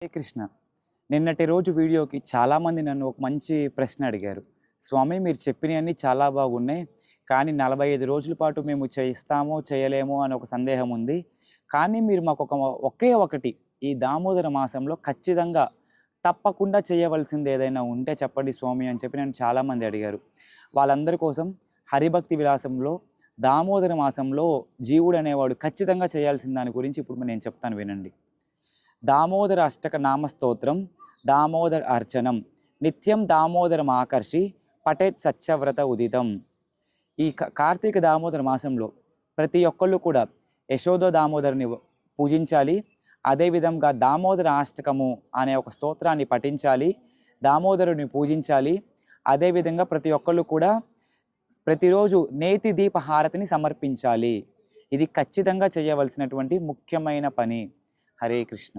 హరే కృష్ణ. నిన్నటి రోజు వీడియోకి చాలామంది నన్ను ఒక మంచి ప్రశ్న అడిగారు. స్వామి మీరు చెప్పినయన్నీ చాలా బాగున్నాయి. కానీ 45 రోజుల పాటు మేము చేస్తామో, చేయలేమో అని ఒక సందేహం ఉంది. కానీ మీరు ఒకే ఒకటి ఈ దామోదర మాసంలో ఖచ్చితంగా తప్పకుండా చేయవలసింది ఏదైనా ఉంటే చెప్పండి స్వామి అని చెప్పి నన్ను చాలామంది అడిగారు. వాళ్ళందరి కోసం హరిభక్తి విలాసంలో దామోదర మాసంలో జీవుడు అనేవాడు ఖచ్చితంగా చేయాల్సిన దాని గురించి ఇప్పుడు నేను చెప్తాను వినండి. దామోదర అష్టక నామస్తోత్రం, దామోదర అర్చనం, నిత్యం దామోదరం ఆకర్షి పఠేత్ సత్యవ్రత ఉదితం. ఈ కార్తీక దామోదర మాసంలో ప్రతి ఒక్కళ్ళు కూడా యశోద దామోదరుని పూజించాలి. అదేవిధంగా దామోదర అష్టకము అనే ఒక స్తోత్రాన్ని పఠించాలి. దామోదరుని పూజించాలి. అదేవిధంగా ప్రతి ఒక్కళ్ళు కూడా ప్రతిరోజు నేతి దీప హారతిని సమర్పించాలి. ఇది ఖచ్చితంగా చేయవలసినటువంటి ముఖ్యమైన పని. హరే కృష్ణ.